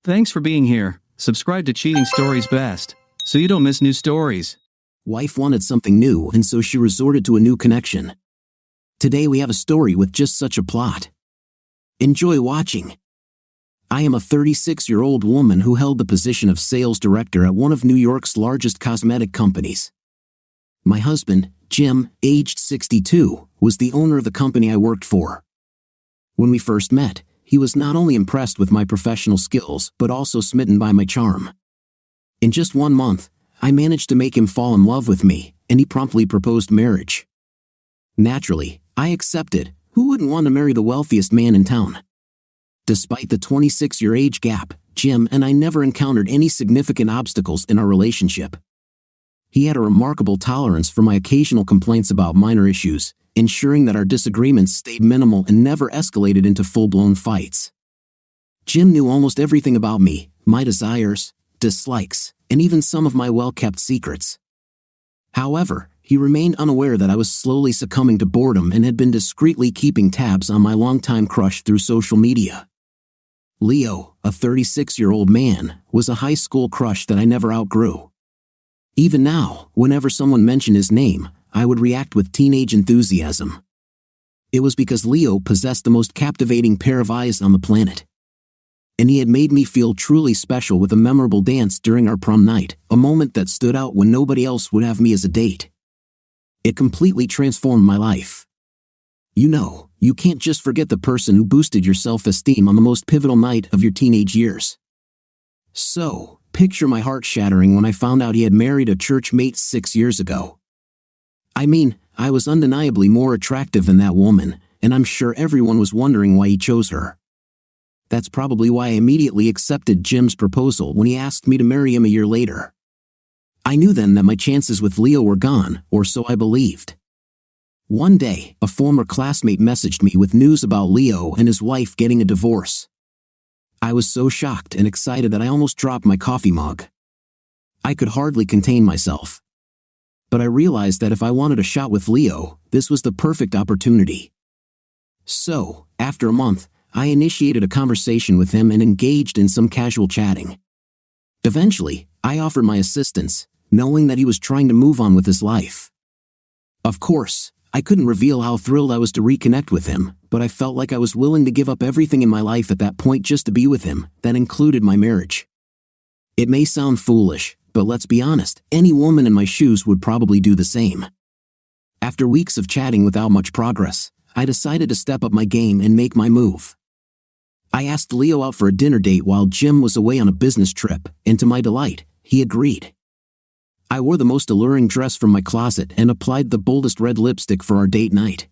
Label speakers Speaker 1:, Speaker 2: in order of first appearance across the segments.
Speaker 1: Thanks for being here. Subscribe to Cheating Stories Best, so you don't miss new stories.
Speaker 2: Wife wanted something new, and so she resorted to a new connection. Today we have a story with just such a plot. Enjoy watching. I am a 36-year-old woman who held the position of sales director at one of New York's largest cosmetic companies. My husband, Jim, aged 62, was the owner of the company I worked for. When we first met, he was not only impressed with my professional skills but also smitten by my charm. In just 1 month, I managed to make him fall in love with me, and he promptly proposed marriage. Naturally, I accepted. Who wouldn't want to marry the wealthiest man in town? Despite the 26-year age gap, Jim and I never encountered any significant obstacles in our relationship. He had a remarkable tolerance for my occasional complaints about minor issues, ensuring that our disagreements stayed minimal and never escalated into full-blown fights. Jim knew almost everything about me, my desires, dislikes, and even some of my well-kept secrets. However, he remained unaware that I was slowly succumbing to boredom and had been discreetly keeping tabs on my longtime crush through social media. Leo, a 36-year-old man, was a high school crush that I never outgrew. Even now, whenever someone mentioned his name, I would react with teenage enthusiasm. It was because Leo possessed the most captivating pair of eyes on the planet. And he had made me feel truly special with a memorable dance during our prom night, a moment that stood out when nobody else would have me as a date. It completely transformed my life. You can't just forget the person who boosted your self-esteem on the most pivotal night of your teenage years. So, picture my heart shattering when I found out he had married a church mate 6 years ago. I was undeniably more attractive than that woman, and I'm sure everyone was wondering why he chose her. That's probably why I immediately accepted Jim's proposal when he asked me to marry him a year later. I knew then that my chances with Leo were gone, or so I believed. One day, a former classmate messaged me with news about Leo and his wife getting a divorce. I was so shocked and excited that I almost dropped my coffee mug. I could hardly contain myself. But I realized that if I wanted a shot with Leo, this was the perfect opportunity. So, after a month, I initiated a conversation with him and engaged in some casual chatting. Eventually, I offered my assistance, knowing that he was trying to move on with his life. Of course, I couldn't reveal how thrilled I was to reconnect with him, but I felt like I was willing to give up everything in my life at that point just to be with him. That included my marriage. It may sound foolish, but let's be honest, any woman in my shoes would probably do the same. After weeks of chatting without much progress, I decided to step up my game and make my move. I asked Leo out for a dinner date while Jim was away on a business trip, and to my delight, he agreed. I wore the most alluring dress from my closet and applied the boldest red lipstick for our date night.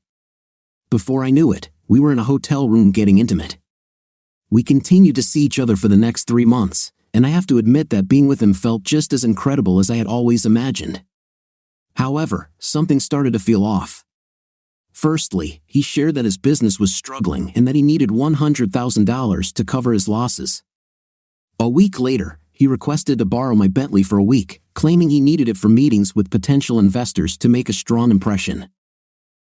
Speaker 2: Before I knew it, we were in a hotel room getting intimate. We continued to see each other for the next 3 months, and I have to admit that being with him felt just as incredible as I had always imagined. However, something started to feel off. Firstly, he shared that his business was struggling and that he needed $100,000 to cover his losses. A week later, he requested to borrow my Bentley for a week, claiming he needed it for meetings with potential investors to make a strong impression.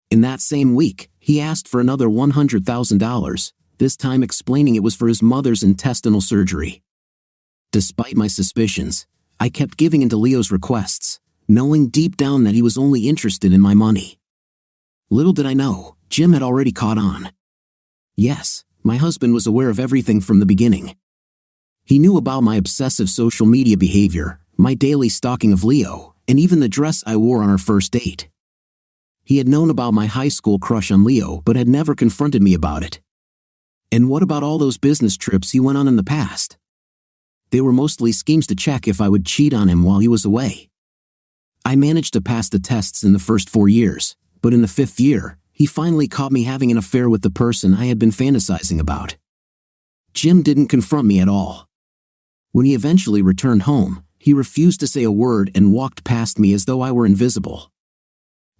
Speaker 2: In that same week, he asked for another $100,000, this time explaining it was for his mother's intestinal surgery. Despite my suspicions, I kept giving in to Leo's requests, knowing deep down that he was only interested in my money. Little did I know, Jim had already caught on. Yes, my husband was aware of everything from the beginning. He knew about my obsessive social media behavior, my daily stalking of Leo, and even the dress I wore on our first date. He had known about my high school crush on Leo but had never confronted me about it. And what about all those business trips he went on in the past? They were mostly schemes to check if I would cheat on him while he was away. I managed to pass the tests in the first 4 years, but in the 5th year, he finally caught me having an affair with the person I had been fantasizing about. Jim didn't confront me at all. When he eventually returned home, he refused to say a word and walked past me as though I were invisible.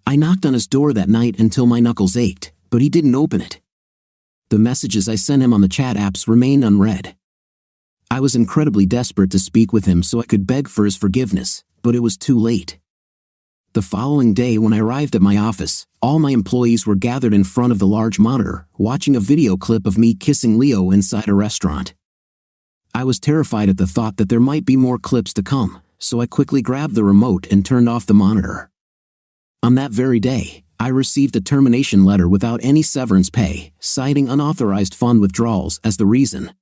Speaker 2: I knocked on his door that night until my knuckles ached, but he didn't open it. The messages I sent him on the chat apps remained unread. I was incredibly desperate to speak with him so I could beg for his forgiveness, but it was too late. The following day when I arrived at my office, all my employees were gathered in front of the large monitor, watching a video clip of me kissing Leo inside a restaurant. I was terrified at the thought that there might be more clips to come, so I quickly grabbed the remote and turned off the monitor. On that very day, I received a termination letter without any severance pay, citing unauthorized fund withdrawals as the reason.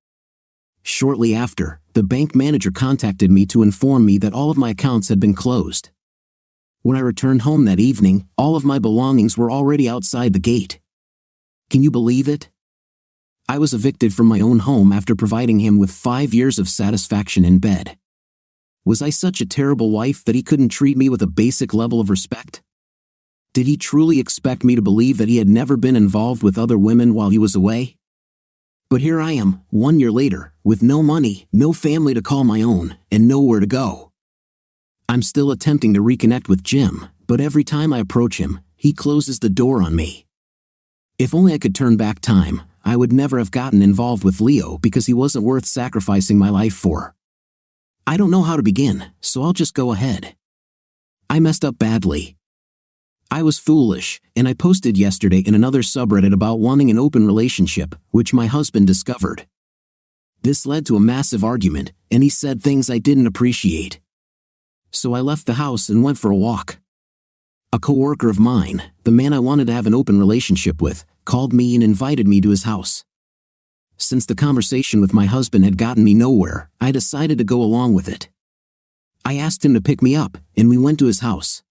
Speaker 2: Shortly after, the bank manager contacted me to inform me that all of my accounts had been closed. When I returned home that evening, all of my belongings were already outside the gate. Can you believe it? I was evicted from my own home after providing him with 5 years of satisfaction in bed. Was I such a terrible wife that he couldn't treat me with a basic level of respect? Did he truly expect me to believe that he had never been involved with other women while he was away? But here I am, 1 year later, with no money, no family to call my own, and nowhere to go. I'm still attempting to reconnect with Jim, but every time I approach him, he closes the door on me. If only I could turn back time, I would never have gotten involved with Leo because he wasn't worth sacrificing my life for. I don't know how to begin, so I'll just go ahead. I messed up badly. I was foolish, and I posted yesterday in another subreddit about wanting an open relationship, which my husband discovered. This led to a massive argument, and he said things I didn't appreciate. So I left the house and went for a walk. A coworker of mine, the man I wanted to have an open relationship with, called me and invited me to his house. Since the conversation with my husband had gotten me nowhere, I decided to go along with it. I asked him to pick me up, and we went to his house.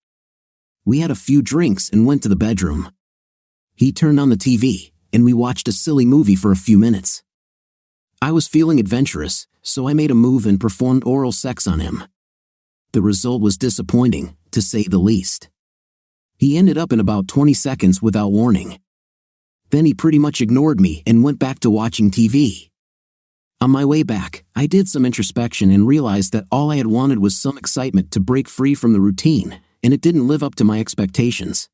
Speaker 2: We had a few drinks and went to the bedroom. He turned on the TV, and we watched a silly movie for a few minutes. I was feeling adventurous, so I made a move and performed oral sex on him. The result was disappointing, to say the least. He ended up in about 20 seconds without warning. Then he pretty much ignored me and went back to watching TV. On my way back, I did some introspection and realized that all I had wanted was some excitement to break free from the routine, and it didn't live up to my expectations.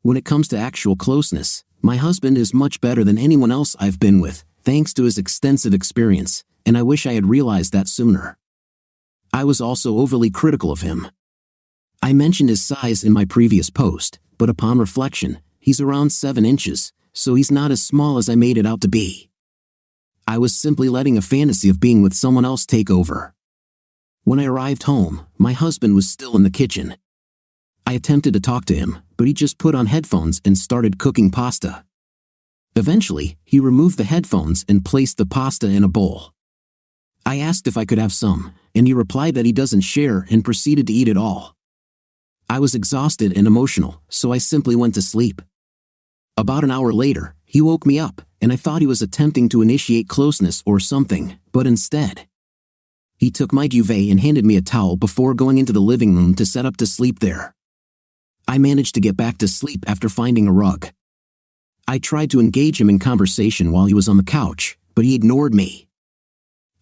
Speaker 2: When it comes to actual closeness, my husband is much better than anyone else I've been with, thanks to his extensive experience, and I wish I had realized that sooner. I was also overly critical of him. I mentioned his size in my previous post, but upon reflection, he's around 7 inches, so he's not as small as I made it out to be. I was simply letting a fantasy of being with someone else take over. When I arrived home, my husband was still in the kitchen. I attempted to talk to him, but he just put on headphones and started cooking pasta. Eventually, he removed the headphones and placed the pasta in a bowl. I asked if I could have some, and he replied that he doesn't share and proceeded to eat it all. I was exhausted and emotional, so I simply went to sleep. About an hour later, he woke me up, and I thought he was attempting to initiate closeness or something, but instead, he took my duvet and handed me a towel before going into the living room to set up to sleep there. I managed to get back to sleep after finding a rug. I tried to engage him in conversation while he was on the couch, but he ignored me.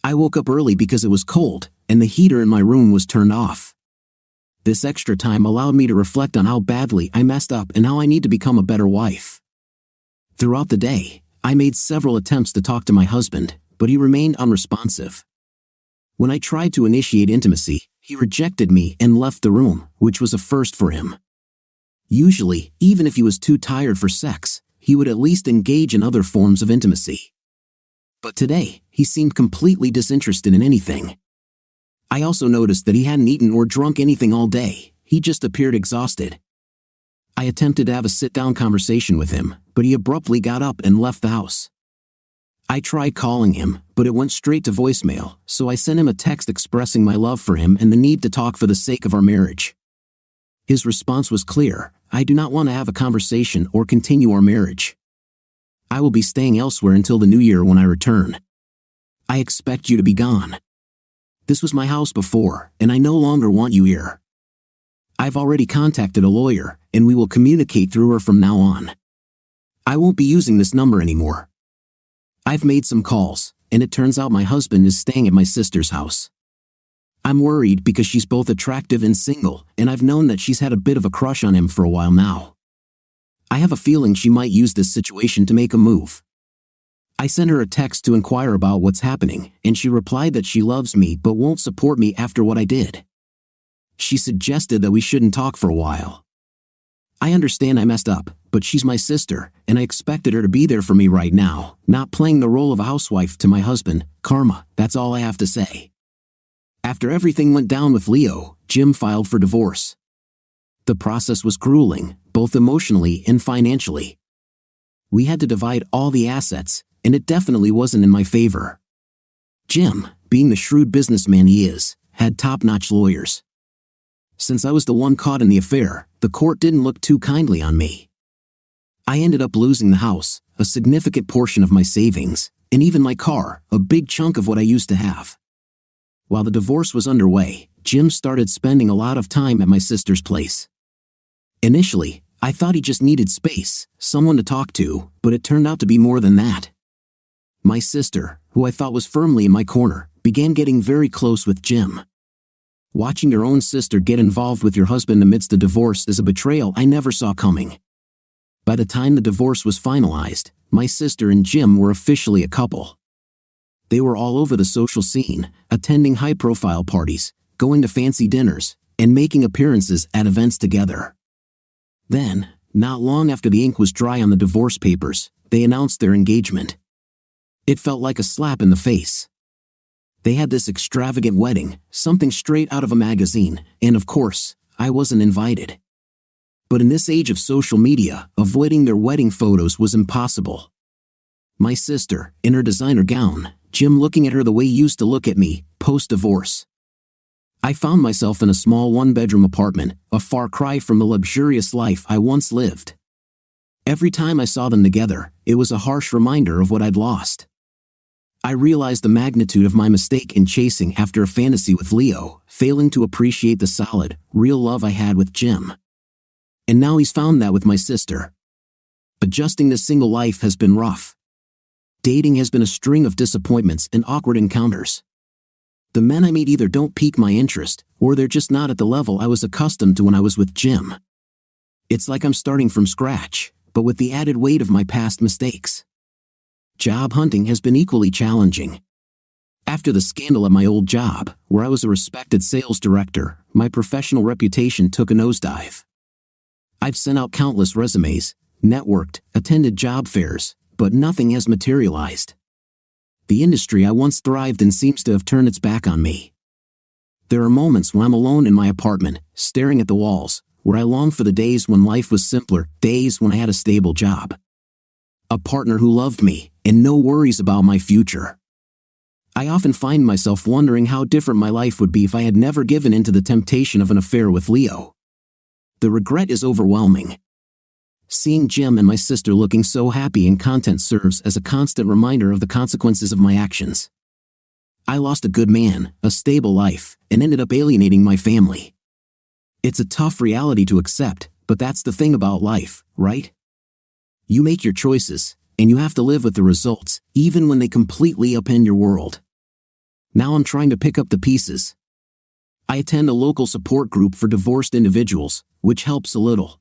Speaker 2: I woke up early because it was cold, and the heater in my room was turned off. This extra time allowed me to reflect on how badly I messed up and how I need to become a better wife. Throughout the day, I made several attempts to talk to my husband, but he remained unresponsive. When I tried to initiate intimacy, he rejected me and left the room, which was a first for him. Usually, even if he was too tired for sex, he would at least engage in other forms of intimacy. But today, he seemed completely disinterested in anything. I also noticed that he hadn't eaten or drunk anything all day, he just appeared exhausted. I attempted to have a sit-down conversation with him, but he abruptly got up and left the house. I tried calling him, but it went straight to voicemail, so I sent him a text expressing my love for him and the need to talk for the sake of our marriage. His response was clear: I do not want to have a conversation or continue our marriage. I will be staying elsewhere until the new year when I return. I expect you to be gone. This was my house before, and I no longer want you here. I've already contacted a lawyer, and we will communicate through her from now on. I won't be using this number anymore. I've made some calls, and it turns out my husband is staying at my sister's house. I'm worried because she's both attractive and single, and I've known that she's had a bit of a crush on him for a while now. I have a feeling she might use this situation to make a move. I sent her a text to inquire about what's happening, and she replied that she loves me but won't support me after what I did. She suggested that we shouldn't talk for a while. I understand I messed up, but she's my sister, and I expected her to be there for me right now, not playing the role of a housewife to my husband. Karma, that's all I have to say. After everything went down with Leo, Jim filed for divorce. The process was grueling, both emotionally and financially. We had to divide all the assets, and it definitely wasn't in my favor. Jim, being the shrewd businessman he is, had top-notch lawyers. Since I was the one caught in the affair, the court didn't look too kindly on me. I ended up losing the house, a significant portion of my savings, and even my car, a big chunk of what I used to have. While the divorce was underway, Jim started spending a lot of time at my sister's place. Initially, I thought he just needed space, someone to talk to, but it turned out to be more than that. My sister, who I thought was firmly in my corner, began getting very close with Jim. Watching your own sister get involved with your husband amidst a divorce is a betrayal I never saw coming. By the time the divorce was finalized, my sister and Jim were officially a couple. They were all over the social scene, attending high-profile parties, going to fancy dinners, and making appearances at events together. Then, not long after the ink was dry on the divorce papers, they announced their engagement. It felt like a slap in the face. They had this extravagant wedding, something straight out of a magazine, and of course, I wasn't invited. But in this age of social media, avoiding their wedding photos was impossible. My sister, in her designer gown, Jim looking at her the way he used to look at me, post-divorce. I found myself in a small one-bedroom apartment, a far cry from the luxurious life I once lived. Every time I saw them together, it was a harsh reminder of what I'd lost. I realized the magnitude of my mistake in chasing after a fantasy with Leo, failing to appreciate the solid, real love I had with Jim. And now he's found that with my sister. Adjusting to single life has been rough. Dating has been a string of disappointments and awkward encounters. The men I meet either don't pique my interest, or they're just not at the level I was accustomed to when I was with Jim. It's like I'm starting from scratch, but with the added weight of my past mistakes. Job hunting has been equally challenging. After the scandal at my old job, where I was a respected sales director, my professional reputation took a nosedive. I've sent out countless resumes, networked, attended job fairs, but nothing has materialized. The industry I once thrived in seems to have turned its back on me. There are moments when I'm alone in my apartment, staring at the walls, where I long for the days when life was simpler, days when I had a stable job. A partner who loved me, and no worries about my future. I often find myself wondering how different my life would be if I had never given in to the temptation of an affair with Leo. The regret is overwhelming. Seeing Jim and my sister looking so happy in content serves as a constant reminder of the consequences of my actions. I lost a good man, a stable life, and ended up alienating my family. It's a tough reality to accept, but that's the thing about life, right? You make your choices, and you have to live with the results, even when they completely upend your world. Now I'm trying to pick up the pieces. I attend a local support group for divorced individuals, which helps a little.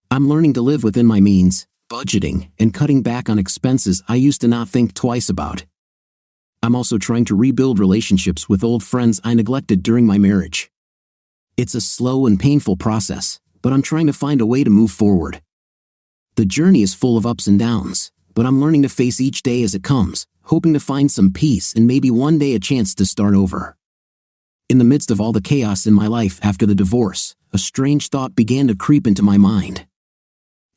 Speaker 2: I'm learning to live within my means, budgeting, and cutting back on expenses I used to not think twice about. I'm also trying to rebuild relationships with old friends I neglected during my marriage. It's a slow and painful process, but I'm trying to find a way to move forward. The journey is full of ups and downs, but I'm learning to face each day as it comes, hoping to find some peace and maybe one day a chance to start over. In the midst of all the chaos in my life after the divorce, a strange thought began to creep into my mind.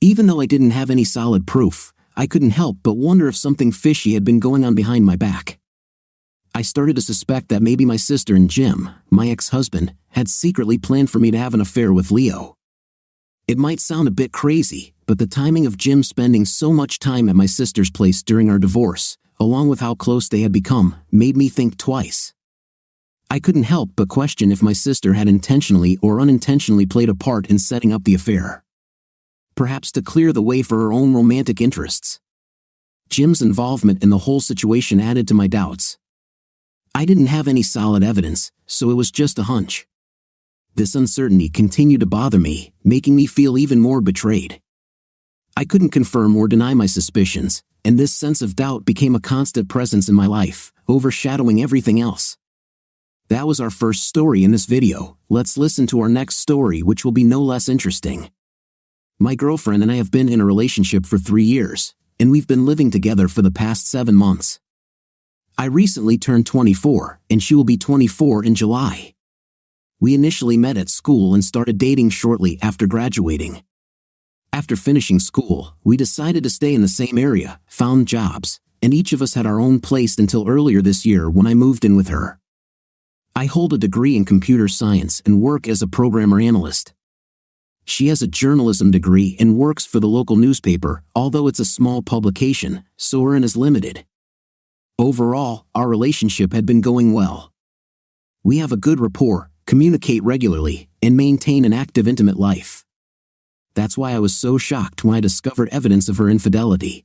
Speaker 2: Even though I didn't have any solid proof, I couldn't help but wonder if something fishy had been going on behind my back. I started to suspect that maybe my sister and Jim, my ex-husband, had secretly planned for me to have an affair with Leo. It might sound a bit crazy, but the timing of Jim spending so much time at my sister's place during our divorce, along with how close they had become, made me think twice. I couldn't help but question if my sister had intentionally or unintentionally played a part in setting up the affair. Perhaps to clear the way for her own romantic interests. Jim's involvement in the whole situation added to my doubts. I didn't have any solid evidence, so it was just a hunch. This uncertainty continued to bother me, making me feel even more betrayed. I couldn't confirm or deny my suspicions, and this sense of doubt became a constant presence in my life, overshadowing everything else. That was our first story in this video. Let's listen to our next story, which will be no less interesting. My girlfriend and I have been in a relationship for 3 years, and we've been living together for the past 7 months. I recently turned 24, and she will be 24 in July. We initially met at school and started dating shortly after graduating. After finishing school, we decided to stay in the same area, found jobs, and each of us had our own place until earlier this year when I moved in with her. I hold a degree in computer science and work as a programmer analyst. She has a journalism degree and works for the local newspaper, although it's a small publication, so her earn is limited. Overall, our relationship had been going well. We have a good rapport, communicate regularly, and maintain an active intimate life. That's why I was so shocked when I discovered evidence of her infidelity.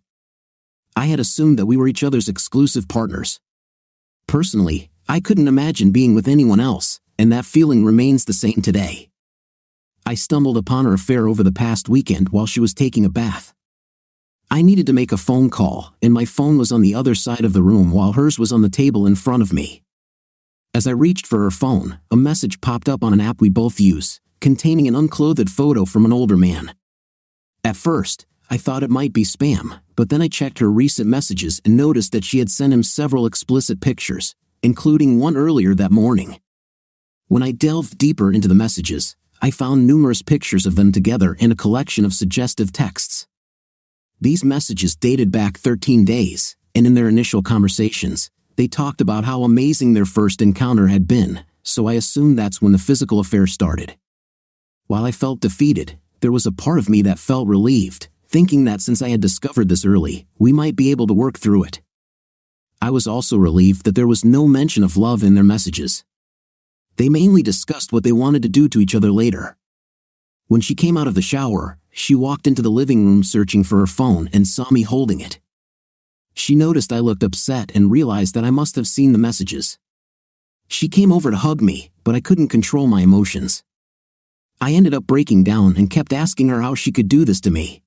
Speaker 2: I had assumed that we were each other's exclusive partners. Personally, I couldn't imagine being with anyone else, and that feeling remains the same today. I stumbled upon her affair over the past weekend while she was taking a bath. I needed to make a phone call, and my phone was on the other side of the room while hers was on the table in front of me. As I reached for her phone, a message popped up on an app we both use, containing an unclothed photo from an older man. At first, I thought it might be spam, but then I checked her recent messages and noticed that she had sent him several explicit pictures, including one earlier that morning. When I delved deeper into the messages, I found numerous pictures of them together in a collection of suggestive texts. These messages dated back 13 days, and in their initial conversations, they talked about how amazing their first encounter had been, so I assumed that's when the physical affair started. While I felt defeated, there was a part of me that felt relieved, thinking that since I had discovered this early, we might be able to work through it. I was also relieved that there was no mention of love in their messages. They mainly discussed what they wanted to do to each other later. When she came out of the shower, she walked into the living room searching for her phone and saw me holding it. She noticed I looked upset and realized that I must have seen the messages. She came over to hug me, but I couldn't control my emotions. I ended up breaking down and kept asking her how she could do this to me.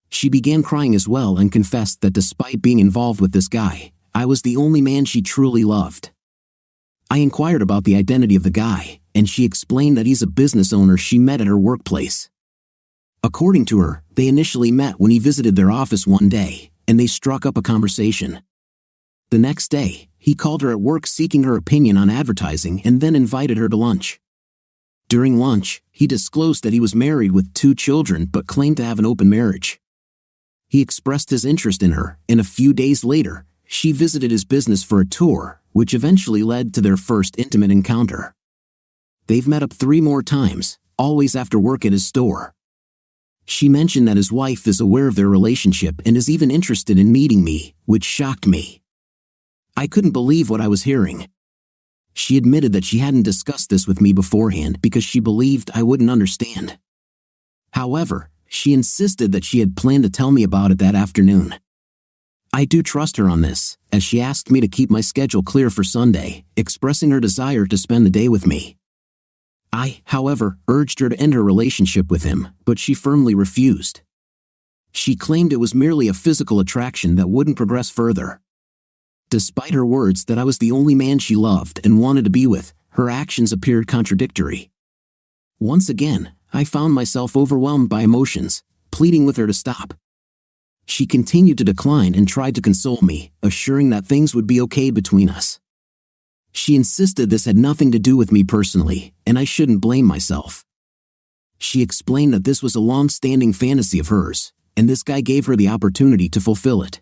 Speaker 2: She began crying as well and confessed that despite being involved with this guy, I was the only man she truly loved. I inquired about the identity of the guy, and she explained that he's a business owner she met at her workplace. According to her, they initially met when he visited their office one day, and they struck up a conversation. The next day, he called her at work seeking her opinion on advertising and then invited her to lunch. During lunch, he disclosed that he was married with 2 children but claimed to have an open marriage. He expressed his interest in her, and a few days later, she visited his business for a tour, which eventually led to their first intimate encounter. They've met up 3 more times, always after work at his store. She mentioned that his wife is aware of their relationship and is even interested in meeting me, which shocked me. I couldn't believe what I was hearing. She admitted that she hadn't discussed this with me beforehand because she believed I wouldn't understand. However, she insisted that she had planned to tell me about it that afternoon. I do trust her on this, as she asked me to keep my schedule clear for Sunday, expressing her desire to spend the day with me. I, however, urged her to end her relationship with him, but she firmly refused. She claimed it was merely a physical attraction that wouldn't progress further. Despite her words that I was the only man she loved and wanted to be with, her actions appeared contradictory. Once again, I found myself overwhelmed by emotions, pleading with her to stop. She continued to decline and tried to console me, assuring that things would be okay between us. She insisted this had nothing to do with me personally, and I shouldn't blame myself. She explained that this was a long-standing fantasy of hers, and this guy gave her the opportunity to fulfill it.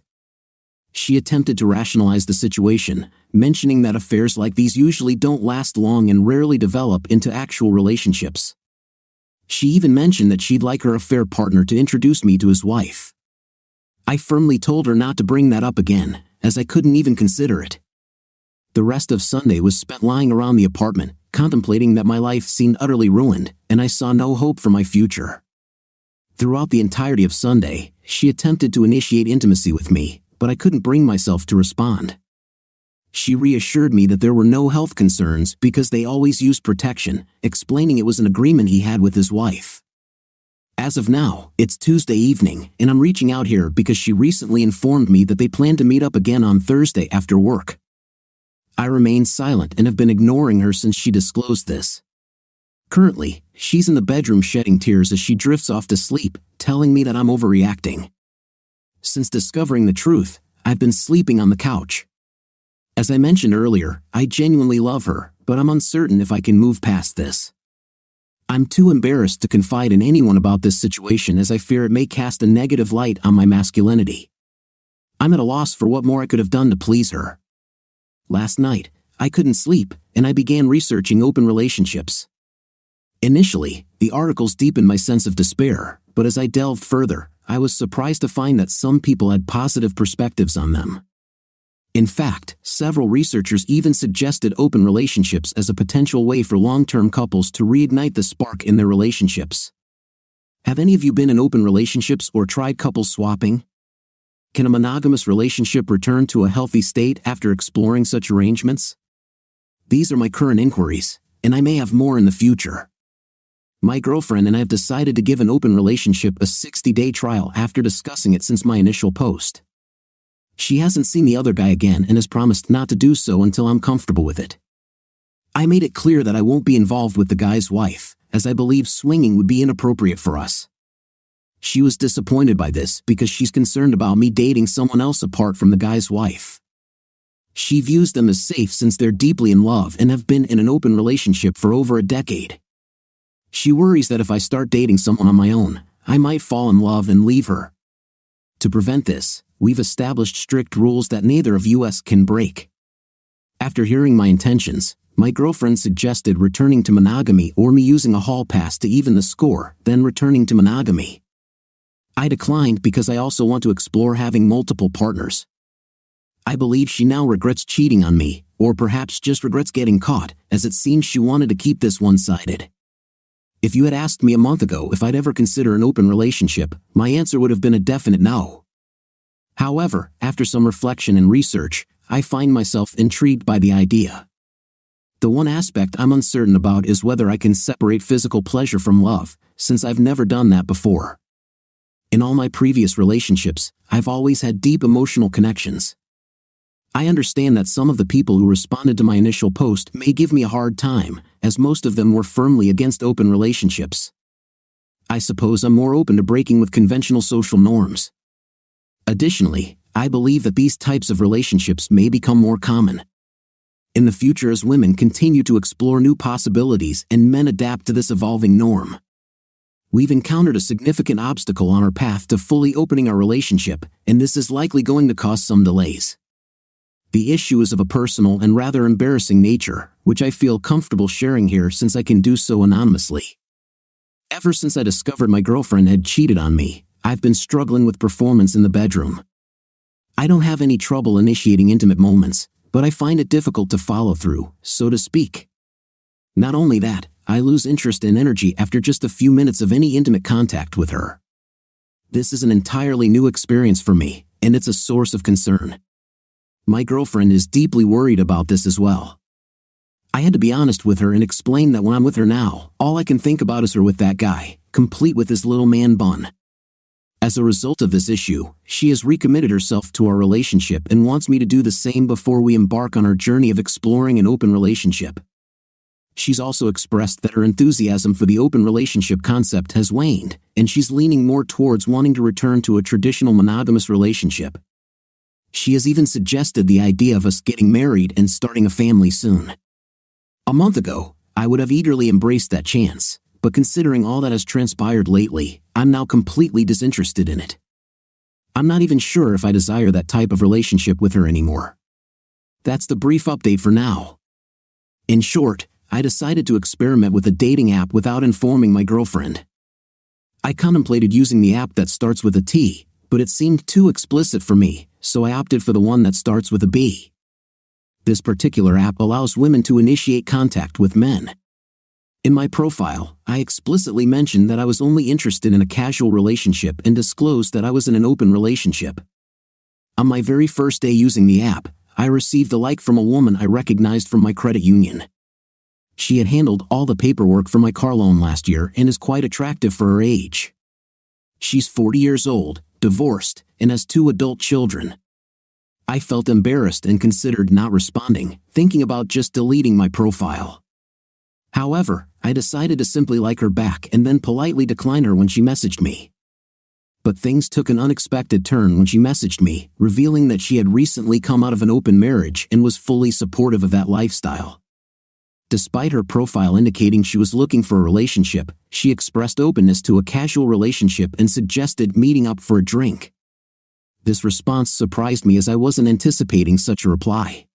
Speaker 2: She attempted to rationalize the situation, mentioning that affairs like these usually don't last long and rarely develop into actual relationships. She even mentioned that she'd like her affair partner to introduce me to his wife. I firmly told her not to bring that up again, as I couldn't even consider it. The rest of Sunday was spent lying around the apartment, contemplating that my life seemed utterly ruined, and I saw no hope for my future. Throughout the entirety of Sunday, she attempted to initiate intimacy with me, but I couldn't bring myself to respond. She reassured me that there were no health concerns because they always used protection, explaining it was an agreement he had with his wife. As of now, it's Tuesday evening, and I'm reaching out here because she recently informed me that they plan to meet up again on Thursday after work. I remain silent and have been ignoring her since she disclosed this. Currently, she's in the bedroom shedding tears as she drifts off to sleep, telling me that I'm overreacting. Since discovering the truth, I've been sleeping on the couch. As I mentioned earlier, I genuinely love her, but I'm uncertain if I can move past this. I'm too embarrassed to confide in anyone about this situation as I fear it may cast a negative light on my masculinity. I'm at a loss for what more I could have done to please her. Last night, I couldn't sleep, and I began researching open relationships. Initially, the articles deepened my sense of despair, but as I delved further, I was surprised to find that some people had positive perspectives on them. In fact, several researchers even suggested open relationships as a potential way for long-term couples to reignite the spark in their relationships. Have any of you been in open relationships or tried couple swapping? Can a monogamous relationship return to a healthy state after exploring such arrangements? These are my current inquiries, and I may have more in the future. My girlfriend and I have decided to give an open relationship a 60-day trial after discussing it since my initial post. She hasn't seen the other guy again and has promised not to do so until I'm comfortable with it. I made it clear that I won't be involved with the guy's wife, as I believe swinging would be inappropriate for us. She was disappointed by this because she's concerned about me dating someone else apart from the guy's wife. She views them as safe since they're deeply in love and have been in an open relationship for over a decade. She worries that if I start dating someone on my own, I might fall in love and leave her. To prevent this, we've established strict rules that neither of us can break. After hearing my intentions, my girlfriend suggested returning to monogamy or me using a hall pass to even the score, then returning to monogamy. I declined because I also want to explore having multiple partners. I believe she now regrets cheating on me, or perhaps just regrets getting caught, as it seems she wanted to keep this one-sided. If you had asked me a month ago if I'd ever consider an open relationship, my answer would have been a definite no. However, after some reflection and research, I find myself intrigued by the idea. The one aspect I'm uncertain about is whether I can separate physical pleasure from love, since I've never done that before. In all my previous relationships, I've always had deep emotional connections. I understand that some of the people who responded to my initial post may give me a hard time, as most of them were firmly against open relationships. I suppose I'm more open to breaking with conventional social norms. Additionally, I believe that these types of relationships may become more common in the future as women continue to explore new possibilities and men adapt to this evolving norm. We've encountered a significant obstacle on our path to fully opening our relationship, and this is likely going to cause some delays. The issue is of a personal and rather embarrassing nature, which I feel comfortable sharing here since I can do so anonymously. Ever since I discovered my girlfriend had cheated on me, I've been struggling with performance in the bedroom. I don't have any trouble initiating intimate moments, but I find it difficult to follow through, so to speak. Not only that, I lose interest and energy after just a few minutes of any intimate contact with her. This is an entirely new experience for me, and it's a source of concern. My girlfriend is deeply worried about this as well. I had to be honest with her and explain that when I'm with her now, all I can think about is her with that guy, complete with his little man bun. As a result of this issue, she has recommitted herself to our relationship and wants me to do the same before we embark on our journey of exploring an open relationship. She's also expressed that her enthusiasm for the open relationship concept has waned, and she's leaning more towards wanting to return to a traditional monogamous relationship. She has even suggested the idea of us getting married and starting a family soon. A month ago, I would have eagerly embraced that chance, but considering all that has transpired lately, I'm now completely disinterested in it. I'm not even sure if I desire that type of relationship with her anymore. That's the brief update for now. In short, I decided to experiment with a dating app without informing my girlfriend. I contemplated using the app that starts with a T, but it seemed too explicit for me, so I opted for the one that starts with a B. This particular app allows women to initiate contact with men. In my profile, I explicitly mentioned that I was only interested in a casual relationship and disclosed that I was in an open relationship. On my very first day using the app, I received a like from a woman I recognized from my credit union. She had handled all the paperwork for my car loan last year and is quite attractive for her age. She's 40 years old, divorced, and has 2 adult children. I felt embarrassed and considered not responding, thinking about just deleting my profile. However, I decided to simply like her back and then politely decline her when she messaged me. But things took an unexpected turn when she messaged me, revealing that she had recently come out of an open marriage and was fully supportive of that lifestyle. Despite her profile indicating she was looking for a relationship, she expressed openness to a casual relationship and suggested meeting up for a drink. This response surprised me as I wasn't anticipating such a reply.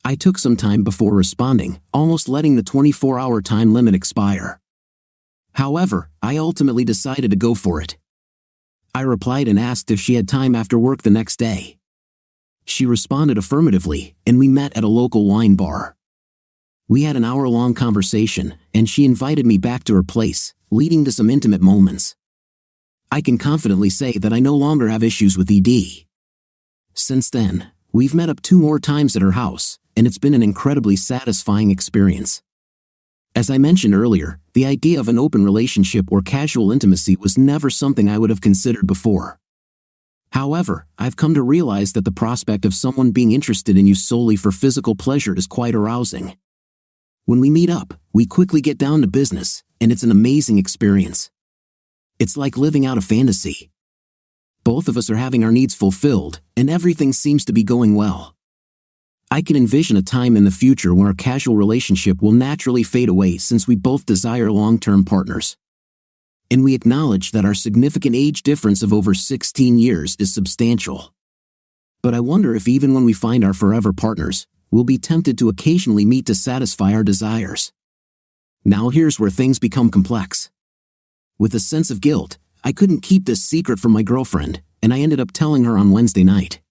Speaker 2: I took some time before responding, almost letting the 24-hour time limit expire. However, I ultimately decided to go for it. I replied and asked if she had time after work the next day. She responded affirmatively, and we met at a local wine bar. We had an hour-long conversation, and she invited me back to her place, leading to some intimate moments. I can confidently say that I no longer have issues with ED. Since then, we've met up 2 more times at her house, and it's been an incredibly satisfying experience. As I mentioned earlier, the idea of an open relationship or casual intimacy was never something I would have considered before. However, I've come to realize that the prospect of someone being interested in you solely for physical pleasure is quite arousing. When we meet up, we quickly get down to business, and it's an amazing experience. It's like living out a fantasy. Both of us are having our needs fulfilled, and everything seems to be going well. I can envision a time in the future where a casual relationship will naturally fade away since we both desire long-term partners. And we acknowledge that our significant age difference of over 16 years is substantial. But I wonder if even when we find our forever partners, we'll be tempted to occasionally meet to satisfy our desires. Now here's where things become complex. With a sense of guilt, I couldn't keep this secret from my girlfriend, and I ended up telling her on Wednesday night.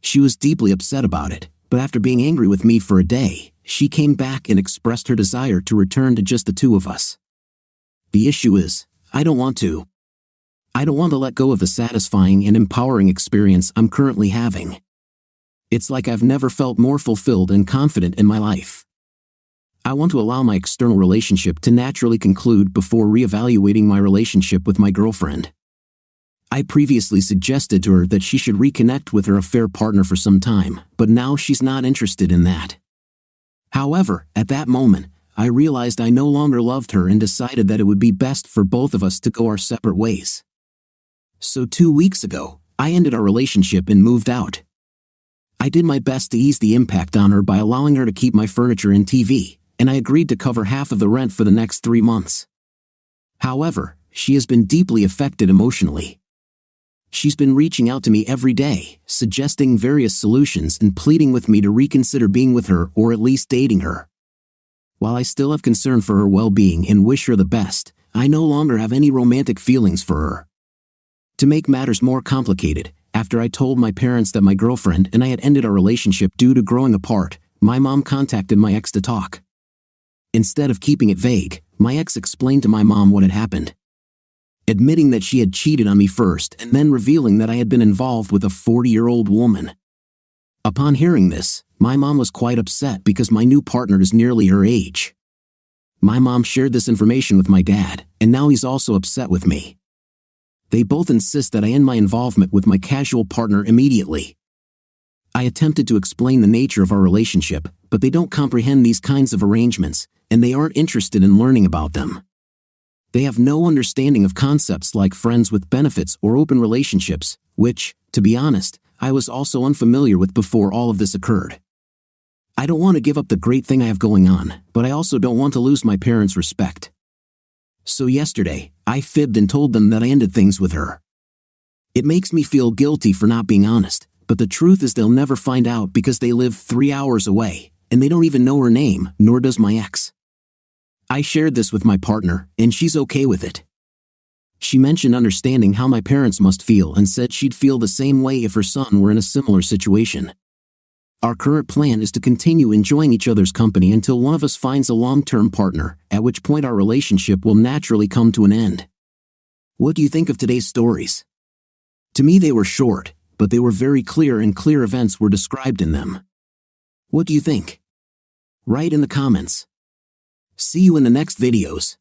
Speaker 2: She was deeply upset about it, but after being angry with me for a day, she came back and expressed her desire to return to just the 2 of us. The issue is, I don't want to. I don't want to let go of the satisfying and empowering experience I'm currently having. It's like I've never felt more fulfilled and confident in my life. I want to allow my external relationship to naturally conclude before reevaluating my relationship with my girlfriend. I previously suggested to her that she should reconnect with her affair partner for some time, but now she's not interested in that. However, at that moment, I realized I no longer loved her and decided that it would be best for both of us to go our separate ways. So 2 weeks ago, I ended our relationship and moved out. I did my best to ease the impact on her by allowing her to keep my furniture and TV, and I agreed to cover half of the rent for the next 3 months. However, she has been deeply affected emotionally. She's been reaching out to me every day, suggesting various solutions and pleading with me to reconsider being with her or at least dating her. While I still have concern for her well-being and wish her the best, I no longer have any romantic feelings for her. To make matters more complicated, after I told my parents that my girlfriend and I had ended our relationship due to growing apart, my mom contacted my ex to talk. Instead of keeping it vague, my ex explained to my mom what had happened. Admitting that she had cheated on me first and then revealing that I had been involved with a 40-year-old woman. Upon hearing this, my mom was quite upset because my new partner is nearly her age. My mom shared this information with my dad, and now he's also upset with me. They both insist that I end my involvement with my casual partner immediately. I attempted to explain the nature of our relationship, but they don't comprehend these kinds of arrangements, and they aren't interested in learning about them. They have no understanding of concepts like friends with benefits or open relationships, which, to be honest, I was also unfamiliar with before all of this occurred. I don't want to give up the great thing I have going on, but I also don't want to lose my parents' respect. So yesterday, I fibbed and told them that I ended things with her. It makes me feel guilty for not being honest, but the truth is they'll never find out because they live 3 hours away, and they don't even know her name, nor does my ex. I shared this with my partner, and she's okay with it. She mentioned understanding how my parents must feel and said she'd feel the same way if her son were in a similar situation. Our current plan is to continue enjoying each other's company until one of us finds a long-term partner, at which point our relationship will naturally come to an end. What do you think of today's stories? To me they were short, but they were very clear and clear events were described in them. What do you think? Write in the comments. See you in the next videos.